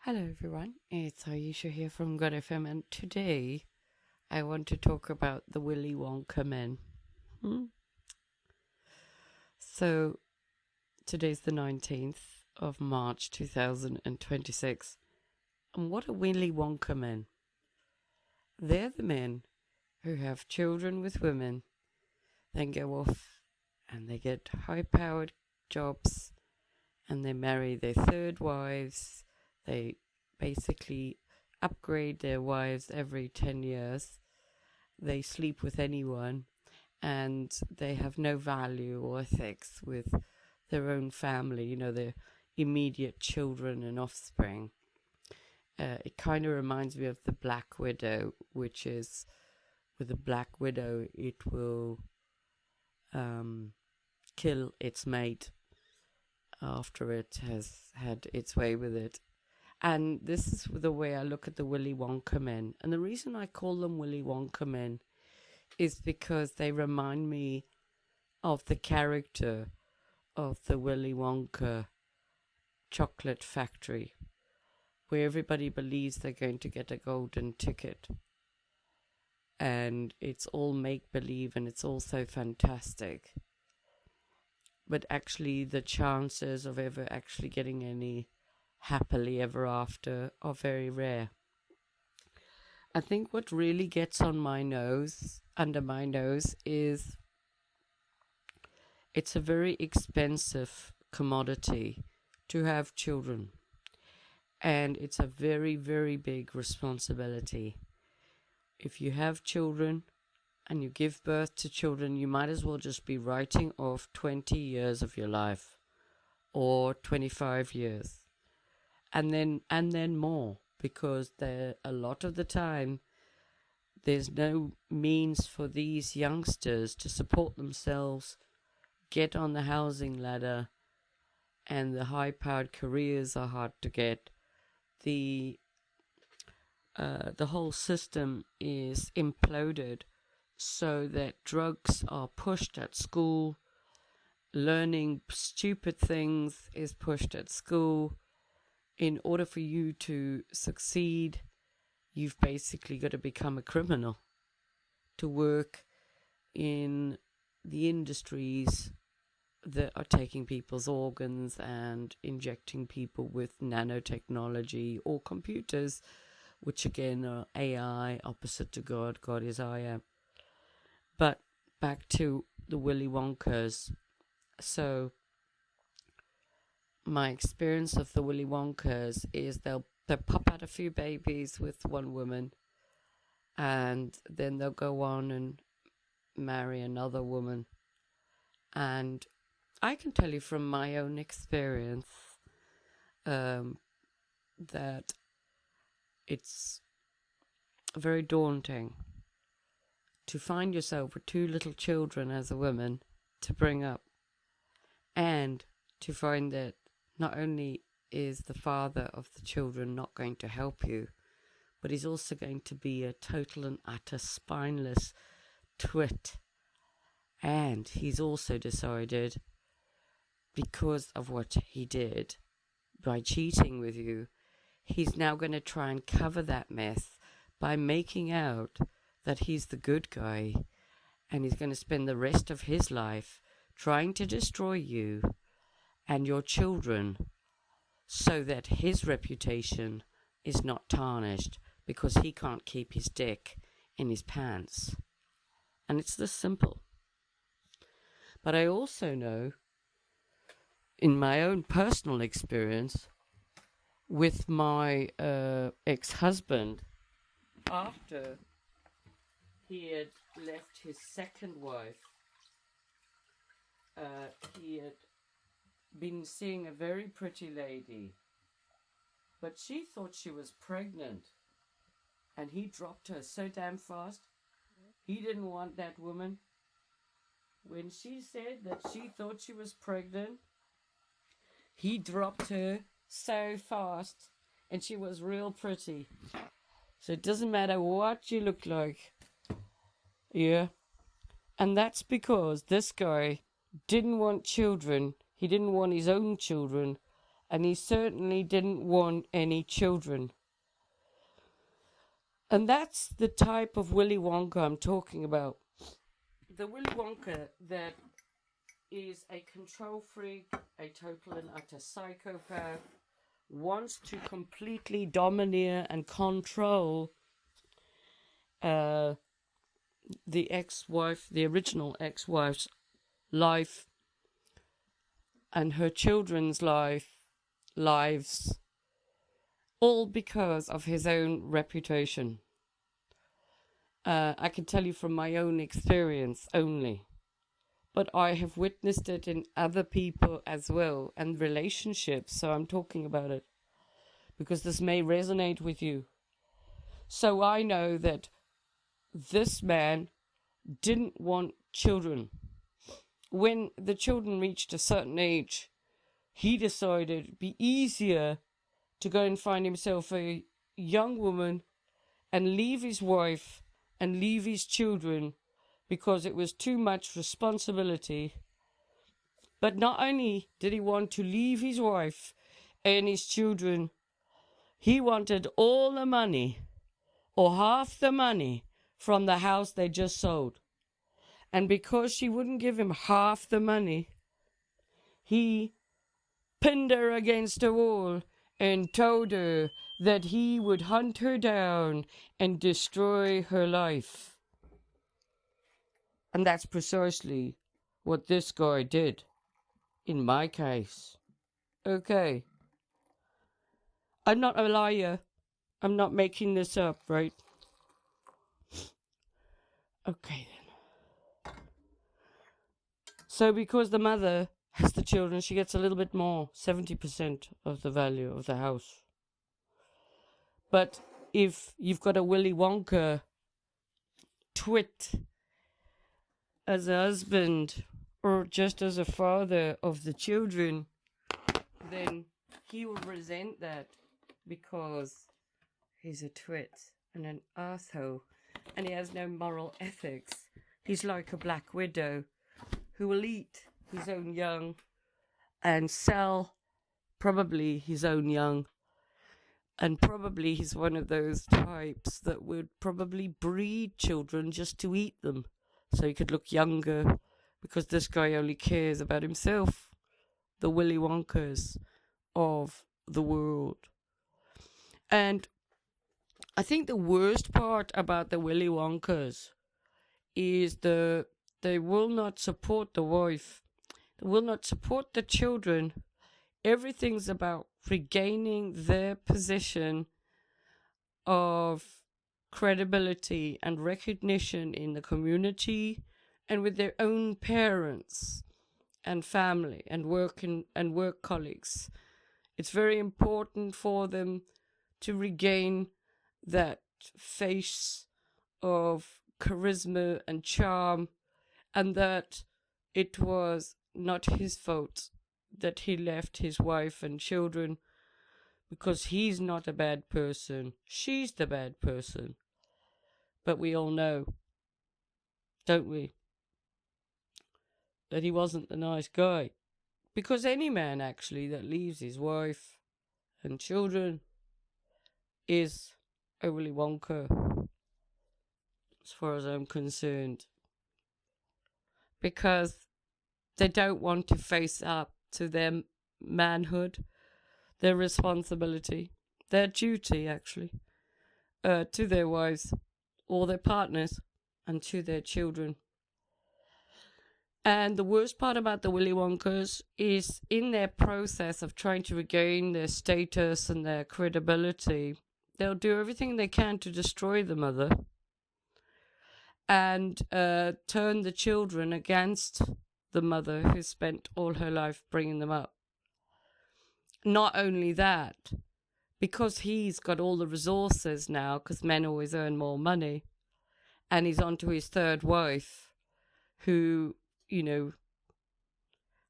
Hello everyone, it's Ayesha here from God FM, and today I want to talk about the Willy Wonka men. So today's the 19th of March 2026, and what are Willy Wonka men? They're the men who have children with women, then go off and they get high-powered jobs and they marry their third wives. They basically upgrade their wives every 10 years. They sleep with anyone, and they have no value or ethics with their own family, their immediate children and offspring. It kind of reminds me of the Black Widow, which is, with the Black Widow, it will kill its mate after it has had its way with it. And this is the way I look at the Willy Wonka men. And the reason I call them Willy Wonka men is because they remind me of the character of the Willy Wonka chocolate factory, where everybody believes they're going to get a golden ticket. And it's all make-believe and it's all so fantastic. But actually the chances of ever actually getting any happily ever after are very rare. I think what really gets under my nose, is it's a very expensive commodity to have children. And it's a very, very big responsibility. If you have children and you give birth to children, you might as well just be writing off 20 years of your life or 25 years. And then more, because a lot of the time there's no means for these youngsters to support themselves, get on the housing ladder, and the high-powered careers are hard to get. The whole system is imploded, so that drugs are pushed at school, learning stupid things is pushed at school. In order for you to succeed, you've basically got to become a criminal to work in the industries that are taking people's organs and injecting people with nanotechnology or computers, which again are AI, opposite to God. God is I am. But back to the Willy Wonkas. So my experience of the Willy Wonkas is they'll pop out a few babies with one woman, and then they'll go on and marry another woman. And I can tell you from my own experience that it's very daunting to find yourself with two little children as a woman to bring up, and to find that not only is the father of the children not going to help you, but he's also going to be a total and utter spineless twit. And he's also decided, because of what he did by cheating with you, he's now going to try and cover that mess by making out that he's the good guy, and he's going to spend the rest of his life trying to destroy you and your children, so that his reputation is not tarnished, because he can't keep his dick in his pants. And it's this simple. But I also know, in my own personal experience with my ex-husband, after he had left his second wife, he had been seeing a very pretty lady, but she thought she was pregnant, and he dropped her so damn fast. He didn't want that woman. When she said that she thought she was pregnant, he dropped her so fast, and she was real pretty. So it doesn't matter what you look like. Yeah. And that's because this guy didn't want children. He didn't want his own children, And he certainly didn't want any children. And that's the type of Willy Wonka I'm talking about. The Willy Wonka that is a control freak, a total and utter psychopath, wants to completely domineer and control the ex-wife, the original ex-wife's life and her children's lives, all because of his own reputation. I can tell you from my own experience only, but I have witnessed it in other people as well, and relationships, so I'm talking about it because this may resonate with you. So I know that this man didn't want children. When the children reached a certain age, he decided it'd be easier to go and find himself a young woman and leave his wife and leave his children, because it was too much responsibility. But not only did he want to leave his wife and his children, he wanted all the money, or half the money, from the house they just sold. And because she wouldn't give him half the money, he pinned her against a wall and told her that he would hunt her down and destroy her life. And that's precisely what this guy did in my case. Okay. I'm not a liar. I'm not making this up, right? Okay then. So because the mother has the children, she gets a little bit more, 70% of the value of the house. But if you've got a Willy Wonka twit as a husband or just as a father of the children, then he will resent that because he's a twit and an arsehole and he has no moral ethics. He's like a black widow who will eat his own young and sell probably his own young. And probably he's one of those types that would probably breed children just to eat them, so he could look younger, because this guy only cares about himself. The Willy Wonkas of the world. And I think the worst part about the Willy Wonkas is they will not support the wife. They will not support the children. Everything's about regaining their position of credibility and recognition in the community and with their own parents and family and work colleagues. It's very important for them to regain that face of charisma and charm, and that it was not his fault that he left his wife and children, because he's not a bad person. She's the bad person. But we all know, don't we, that he wasn't the nice guy. Because any man, actually, that leaves his wife and children is a Willy Wonka, as far as I'm concerned. Because they don't want to face up to their manhood, their responsibility, their duty, actually, to their wives or their partners and to their children. And the worst part about the Willy Wonkas is in their process of trying to regain their status and their credibility, they'll do everything they can to destroy the mother and turn the children against the mother who spent all her life bringing them up. Not only that, because he's got all the resources now, because men always earn more money, and he's on to his third wife, who, you know,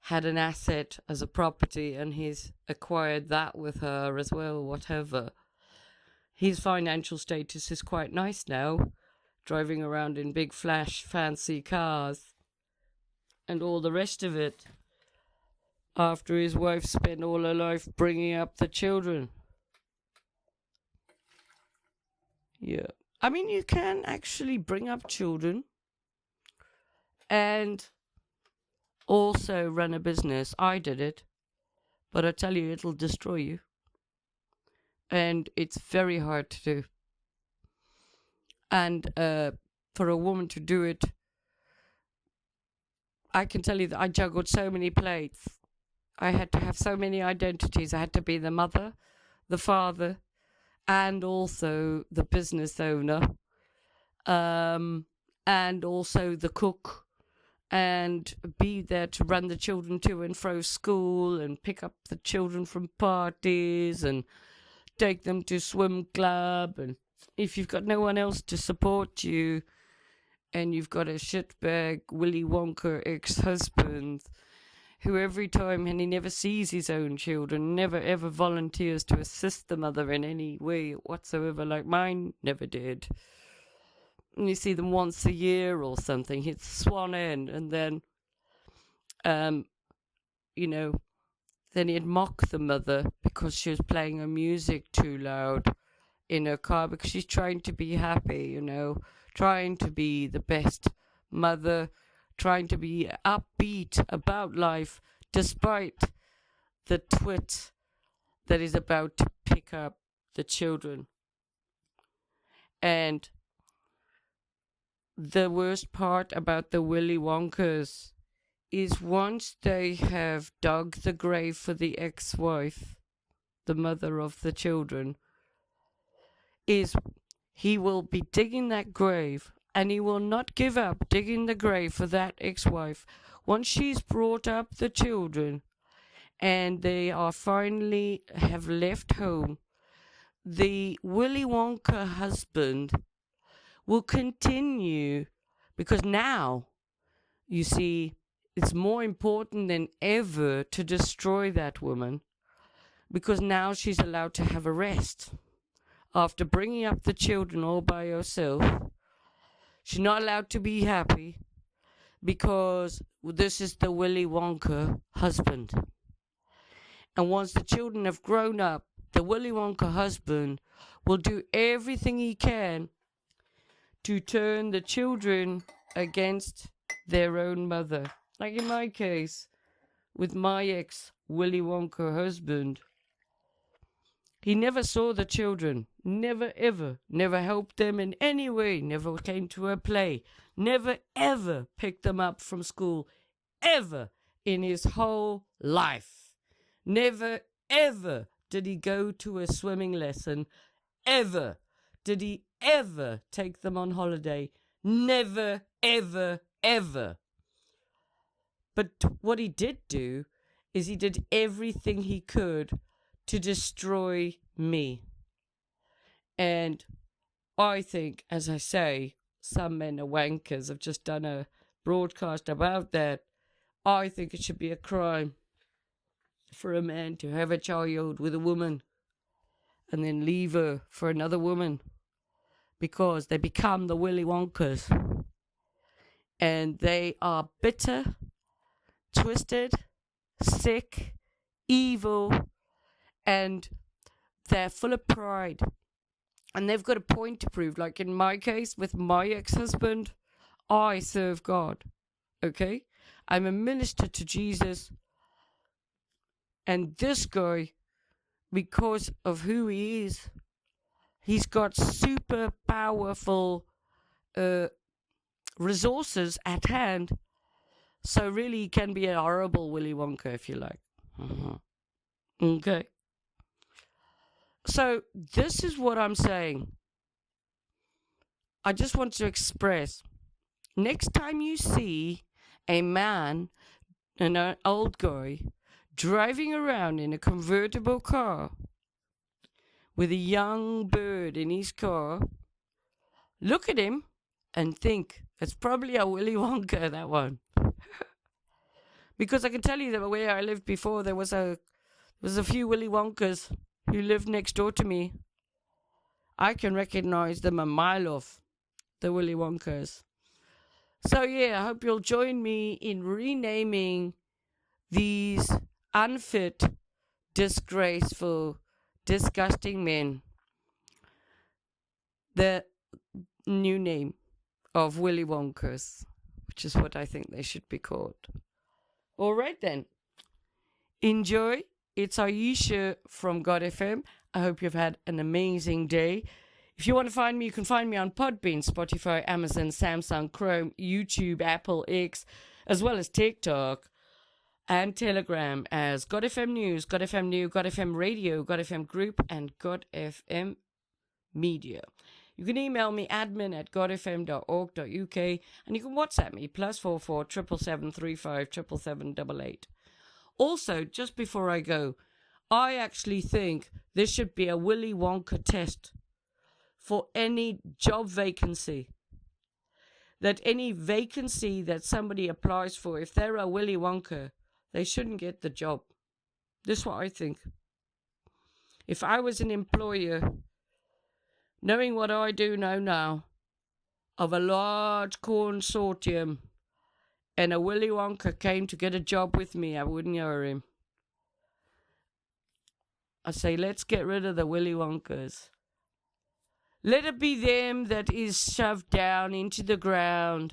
had an asset as a property, and he's acquired that with her as well, whatever. His financial status is quite nice now, driving around in big flash fancy cars and all the rest of it. after his wife spent all her life bringing up the children. Yeah. I mean, you can actually bring up children and also run a business. I did it, but I tell you, it'll destroy you. And it's very hard to do. And for a woman to do it, I can tell you that I juggled so many plates. I had to have so many identities. I had to be the mother, the father, and also the business owner, and also the cook, and be there to run the children to and fro school, and pick up the children from parties, and take them to swim club. And if you've got no one else to support you, and you've got a shitbag Willy Wonka ex-husband who every time, and he never sees his own children, never ever volunteers to assist the mother in any way whatsoever, like mine never did. And you see them once a year or something, hit Swan End, and then, then he'd mock the mother because she was playing her music too loud in her car because she's trying to be happy, trying to be the best mother, trying to be upbeat about life despite the twit that is about to pick up the children. And the worst part about the Willy Wonkas is once they have dug the grave for the ex-wife, the mother of the children, is he will be digging that grave, and he will not give up digging the grave for that ex-wife. Once she's brought up the children and they are finally have left home, the Willy Wonka husband will continue, because now, you see, it's more important than ever to destroy that woman, because now she's allowed to have a rest. After bringing up the children all by herself, she's not allowed to be happy because this is the Willy Wonka husband. And once the children have grown up, the Willy Wonka husband will do everything he can to turn the children against their own mother. Like in my case, with my ex-Willy Wonka husband, he never saw the children, never ever, never helped them in any way, never came to a play, never ever picked them up from school, ever in his whole life. Never ever did he go to a swimming lesson, ever did he ever take them on holiday, never ever ever. But what he did do is he did everything he could to destroy me. And I think, as I say, some men are wankers. I've just done a broadcast about that. I think it should be a crime for a man to have a child with a woman and then leave her for another woman, because they become the Willy Wonkas. And they are bitter, twisted, sick, evil, and they're full of pride. And they've got a point to prove. Like in my case, with my ex-husband, I serve God. Okay? I'm a minister to Jesus. And this guy, because of who he is, he's got super powerful resources at hand. So really, he can be a horrible Willy Wonka, if you like. Okay. So this is what I'm saying. I just want to express, next time you see a man, an old guy, driving around in a convertible car with a young bird in his car, look at him and think, it's probably a Willy Wonka, that one. Because I can tell you that where I lived before, there was a few Willy Wonkas who lived next door to me. I can recognize them a mile off, the Willy Wonkas. So yeah, I hope you'll join me in renaming these unfit, disgraceful, disgusting men. The new name of Willy Wonkers, which is what I think they should be called. All right then. Enjoy. It's Ayesha from God FM. I hope you've had an amazing day. If you want to find me, you can find me on Podbean, Spotify, Amazon, Samsung, Chrome, YouTube, Apple, X, as well as TikTok and Telegram as God FM News, God FM New, God FM Radio, God FM Group, and God FM Media. You can email me admin@godfm.org.uk, and you can WhatsApp me +44 777 35 77788. Also, just before I go, I actually think there should be a Willy Wonka test for any job vacancy. That any vacancy that somebody applies for, if they're a Willy Wonka, they shouldn't get the job. This is what I think. If I was an employer, knowing what I do know now, of a large consortium, and a Willy Wonka came to get a job with me, I wouldn't hire him. I say, let's get rid of the Willy Wonkas. Let it be them that is shoved down into the ground,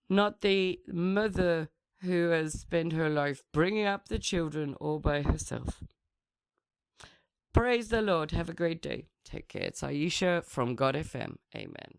not the mother who has spent her life bringing up the children all by herself. Praise the Lord. Have a great day. Take care. It's Ayesha from God FM. Amen.